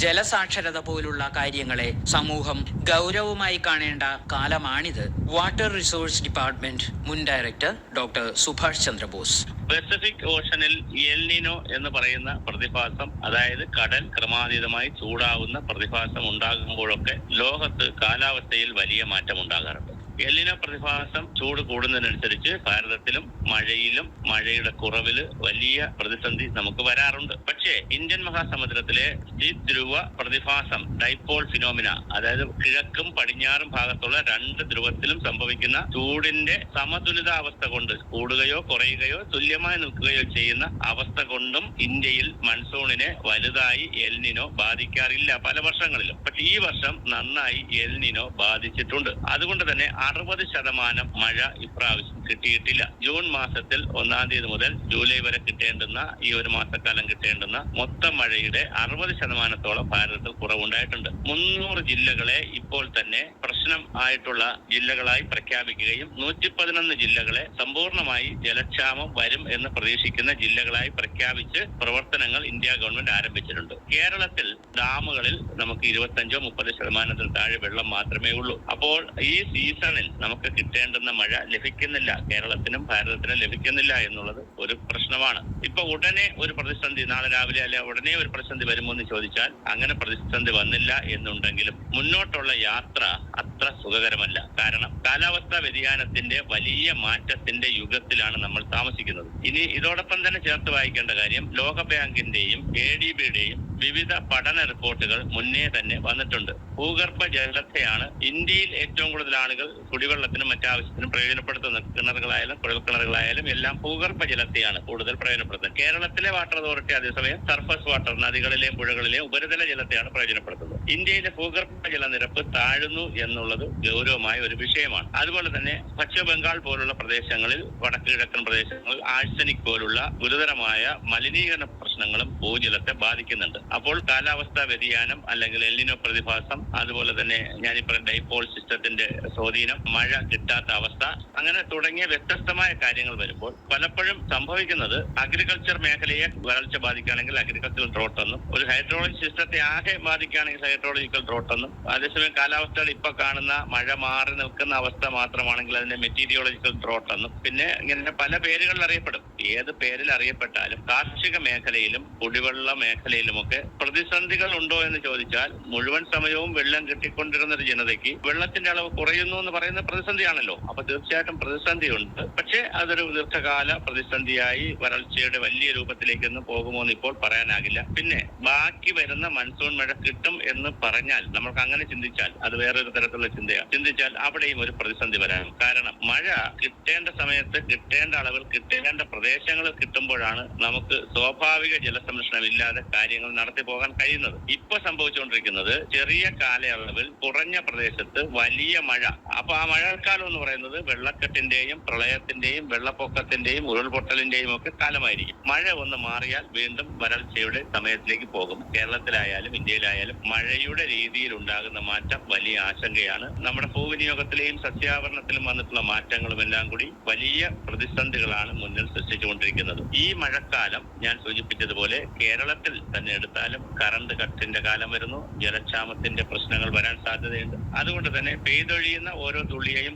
ജലസാക്ഷരത പോലുള്ള കാര്യങ്ങളെ സമൂഹം ഗൗരവമായി കാണേണ്ട കാലമാണിത്. വാട്ടർ റിസോഴ്സ് ഡിപ്പാർട്ട്മെന്റ് മുൻ director doctor Subhash Chandrabose. Pacific ഓഷനിൽ എൽനിനോ എന്ന് പറയുന്ന പ്രതിഭാസം, അതായത് കടൽ ക്രമാതീതമായി ചൂടാവുന്ന പ്രതിഭാസം ഉണ്ടാകുമ്പോഴൊക്കെ ലോകത്ത് കാലാവസ്ഥയിൽ വലിയ മാറ്റം ഉണ്ടാകാറുണ്ട്. എൽനിനോ പ്രതിഭാസം ചൂട് കൂടുന്നതിനനുസരിച്ച് ഭാരതത്തിലും മഴയിലും മഴയുടെ കുറവില് വലിയ പ്രതിസന്ധി നമുക്ക് വരാറുണ്ട്. പക്ഷേ ഇന്ത്യൻ മഹാസമുദ്രത്തിലെ ദ്വിധ്രുവ പ്രതിഭാസം, ഡൈപോൾ ഫിനോമിന, അതായത് കിഴക്കും പടിഞ്ഞാറും ഭാഗത്തുള്ള രണ്ട് ധ്രുവത്തിലും സംഭവിക്കുന്ന ചൂടിന്റെ സമതുലിതാവസ്ഥ കൊണ്ട് കൂടുകയോ കുറയുകയോ തുല്യമായി നിൽക്കുകയോ ചെയ്യുന്ന അവസ്ഥ കൊണ്ടും ഇന്ത്യയിൽ മൺസൂണിനെ വലുതായി എൽനിനോ ബാധിക്കാറില്ല പല വർഷങ്ങളിലും. പക്ഷെ ഈ വർഷം നന്നായി എൽനിനോ ബാധിച്ചിട്ടുണ്ട്. അതുകൊണ്ട് തന്നെ 60% മഴ ഇപ്രാവശ്യം കിട്ടിയിട്ടില്ല. ജൂൺ മാസത്തിൽ 1 തീയതി മുതൽ ജൂലൈ വരെ കിട്ടേണ്ടുന്ന ഈ ഒരു മാസക്കാലം കിട്ടേണ്ടുന്ന മൊത്തം മഴയുടെ 60% ഭാരതത്തിൽ കുറവുണ്ടായിട്ടുണ്ട്. 300 ജില്ലകളെ ഇപ്പോൾ തന്നെ പ്രശ്നം ആയിട്ടുള്ള ജില്ലകളായി പ്രഖ്യാപിക്കുകയും 111 ജില്ലകളെ സമ്പൂർണമായി ജലക്ഷാമം വരും എന്ന് പ്രതീക്ഷിക്കുന്ന ജില്ലകളായി പ്രഖ്യാപിച്ച് പ്രവർത്തനങ്ങൾ ഇന്ത്യ ഗവൺമെന്റ് ആരംഭിച്ചിട്ടുണ്ട്. കേരളത്തിൽ ഡാമുകളിൽ നമുക്ക് 25-30% താഴെ വെള്ളം മാത്രമേ ഉള്ളൂ. അപ്പോൾ ഈ സീസണിൽ നമുക്ക് കിട്ടേണ്ടുന്ന മഴ ലഭിക്കുന്നില്ല, കേരളത്തിനും ഭാരതത്തിനും ലഭിക്കുന്നില്ല എന്നുള്ളത് ഒരു പ്രശ്നമാണ്. ഇപ്പൊ ഉടനെ ഒരു പ്രതിസന്ധി, നാളെ രാവിലെ അല്ലെ ഉടനെ ഒരു പ്രതിസന്ധി വരുമോ എന്ന് ചോദിച്ചാൽ അങ്ങനെ പ്രതിസന്ധി വന്നില്ല എന്നുണ്ടെങ്കിലും മുന്നോട്ടുള്ള യാത്ര അത്ര സുഖകരമല്ല. കാരണം കാലാവസ്ഥാ വ്യതിയാനത്തിന്റെ വലിയ മാറ്റത്തിന്റെ യുഗത്തിലാണ് നമ്മൾ താമസിക്കുന്നത്. ഇനി ഇതോടൊപ്പം തന്നെ ചേർത്ത് വായിക്കേണ്ട കാര്യം, ലോകബാങ്കിന്റെയും ADBയുടെയും വിവിധ പഠന റിപ്പോർട്ടുകൾ മുന്നേ തന്നെ വന്നിട്ടുണ്ട്. ഭൂഗർഭ ജലത്തെയാണ് ഇന്ത്യയിൽ ഏറ്റവും കൂടുതൽ ആളുകൾ കുടിവെള്ളത്തിനും മറ്റാവശ്യത്തിനും പ്രയോജനപ്പെടുത്തുന്നത്. കിണറുകളായാലും കുഴൽക്കിണറുകളായാലും എല്ലാം ഭൂഗർഭ ജലത്തെയാണ് കൂടുതൽ പ്രയോജനപ്പെടുത്തുന്നത്. കേരളത്തിലെ വാട്ടർ അതോറിറ്റി അതേസമയം സർഫസ് വാട്ടർ, നദികളിലെയും പുഴകളിലെയും ഉപരിതല ജലത്തെയാണ് പ്രയോജനപ്പെടുത്തുന്നത്. ഇന്ത്യയിലെ ഭൂഗർഭ ജലനിരപ്പ് താഴുന്നു എന്നുള്ളത് ഗൗരവമായ ഒരു വിഷയമാണ്. അതുപോലെ തന്നെ പശ്ചിമ ബംഗാൾ പോലുള്ള പ്രദേശങ്ങളിൽ, വടക്ക് കിഴക്കൻ പ്രദേശങ്ങളിൽ ആഴ്സനിക് പോലുള്ള ഗുരുതരമായ മലിനീകരണ പ്രശ്നങ്ങളും ഭൂജലത്തെ ബാധിക്കുന്നുണ്ട്. അപ്പോൾ കാലാവസ്ഥാ വ്യതിയാനം അല്ലെങ്കിൽ എൽനിനോ പ്രതിഭാസം, അതുപോലെ തന്നെ ഞാനിപ്പോൾ ഡൈപോൾ സിസ്റ്റത്തിന്റെ സ്വാധീനം, മഴ കിട്ടാത്ത അവസ്ഥ, അങ്ങനെ തുടങ്ങിയ വ്യത്യസ്തമായ കാര്യങ്ങൾ വരുമ്പോൾ പലപ്പോഴും സംഭവിക്കുന്നത് അഗ്രികൾച്ചർ മേഖലയെ വരൾച്ച ബാധിക്കുകയാണെങ്കിൽ അഗ്രികൾച്ചറൽ ഡ്രോട്ട് എന്നും, ഒരു ഹൈഡ്രോളജി സിസ്റ്റത്തെ ആകെ ബാധിക്കുകയാണെങ്കിൽ ഹൈഡ്രോളജിക്കൽ ഡ്രോട്ട് എന്നും, അതേസമയം കാലാവസ്ഥയിൽ ഇപ്പൊ കാണുന്ന മഴ മാറി നിൽക്കുന്ന അവസ്ഥ മാത്രമാണെങ്കിൽ അതിന്റെ മെറ്റീരിയോളജിക്കൽ ഡ്രോട്ട് എന്നും, പിന്നെ ഇങ്ങനെ പല പേരുകളിൽ അറിയപ്പെടും. ഏത് പേരിൽ അറിയപ്പെട്ടാലും കാർഷിക മേഖലയിലും കുടിവെള്ള മേഖലയിലുമൊക്കെ പ്രതിസന്ധികൾ ഉണ്ടോ എന്ന് ചോദിച്ചാൽ മുഴുവൻ സമയവും വെള്ളം കിട്ടിക്കൊണ്ടിരുന്ന ഒരു ജനതയ്ക്ക് വെള്ളത്തിന്റെ അളവ് കുറയുന്നു എന്ന് പറയുന്ന പ്രതിസന്ധിയാണല്ലോ. അപ്പൊ തീർച്ചയായിട്ടും പ്രതിസന്ധിയുണ്ട്. പക്ഷേ അതൊരു ദീർഘകാല പ്രതിസന്ധിയായി വരൾച്ചയുടെ വലിയ രൂപത്തിലേക്കൊന്നും പോകുമോ എന്ന് ഇപ്പോൾ പറയാനാകില്ല. പിന്നെ ബാക്കി വരുന്ന മൺസൂൺ മഴ കിട്ടും എന്ന് പറഞ്ഞാൽ, നമുക്ക് അങ്ങനെ ചിന്തിച്ചാൽ അത് വേറൊരു തരത്തിലുള്ള ചിന്തയാണ്. ചിന്തിച്ചാൽ അവിടെയും ഒരു പ്രതിസന്ധി വരാനും. കാരണം മഴ കിട്ടേണ്ട സമയത്ത് കിട്ടേണ്ട അളവിൽ കിട്ടേണ്ട പ്രദേശങ്ങളിൽ കിട്ടുമ്പോഴാണ് നമുക്ക് സ്വാഭാവിക ജലസംരക്ഷണം ഇല്ലാതെ കാര്യങ്ങൾ നടത്തി പോകാൻ കഴിയുന്നത്. ഇപ്പൊ സംഭവിച്ചുകൊണ്ടിരിക്കുന്നത് ചെറിയ കാലയളവിൽ കുറഞ്ഞ പ്രദേശത്ത് വലിയ മഴ. അപ്പൊ ആ മഴക്കാലം എന്ന് പറയുന്നത് വെള്ളക്കെട്ടിന്റെയും പ്രളയത്തിന്റെയും വെള്ളപ്പൊക്കത്തിന്റെയും ഉരുൾപൊട്ടലിന്റെയും ഒക്കെ കാലമായിരിക്കും. മഴ ഒന്ന് മാറിയാൽ വീണ്ടും വരൾച്ചയുടെ സമയത്തിലേക്ക് പോകും. കേരളത്തിലായാലും ഇന്ത്യയിലായാലും മഴയുടെ രീതിയിൽ ഉണ്ടാകുന്ന മാറ്റം വലിയ ആശങ്കയാണ്. നമ്മുടെ ഭൂവിനിയോഗത്തിലെയും സസ്യാവരണത്തിലും വന്നിട്ടുള്ള മാറ്റങ്ങളും എല്ലാം കൂടി വലിയ പ്രതിസന്ധികളാണ് മുന്നിൽ സൃഷ്ടിച്ചുകൊണ്ടിരിക്കുന്നത്. ഈ മഴക്കാലം ഞാൻ സൂചിപ്പിച്ചതുപോലെ കേരളത്തിൽ തന്നെ എടുത്താലും കറണ്ട് കട്ടിന്റെ കാലം വരുന്നു, ജലക്ഷാമത്തിന്റെ പ്രശ്നങ്ങൾ വരാൻ സാധ്യതയുണ്ട്. അതുകൊണ്ട് തന്നെ പെയ്തൊഴിയുന്ന ഓരോ തുള്ളിയെയും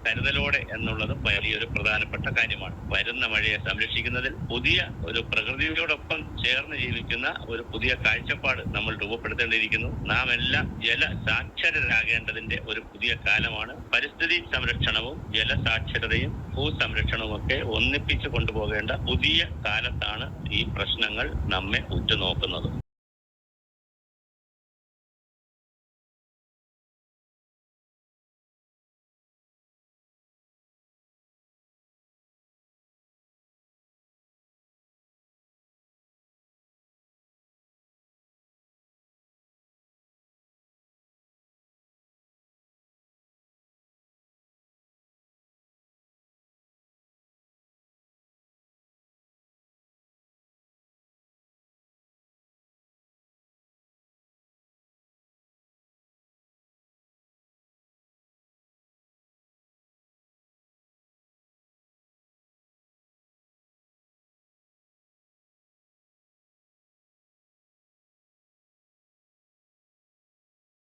കരുതലോടെ എന്നുള്ളത് വലിയൊരു പ്രധാനപ്പെട്ട കാര്യമാണ്. വരുന്ന മഴയെ സംരക്ഷിക്കുന്നതിൽ പുതിയ ഒരു പ്രകൃതിയോടൊപ്പം ചേർന്ന് ജീവിക്കുന്ന ഒരു പുതിയ കാഴ്ചപ്പാട് നമ്മൾ രൂപപ്പെടുത്തേണ്ടിയിരിക്കുന്നു. നാം എല്ലാം ജലസാക്ഷരരാകേണ്ടതിന്റെ ഒരു പുതിയ കാലമാണ്. പരിസ്ഥിതി സംരക്ഷണവും ജലസാക്ഷരതയും ഭൂസംരക്ഷണവും ഒക്കെ ഒന്നിപ്പിച്ചു കൊണ്ടുപോകേണ്ട പുതിയ കാലത്താണ് ഈ പ്രശ്നങ്ങൾ നമ്മെ ഉറ്റുനോക്കുന്നത്.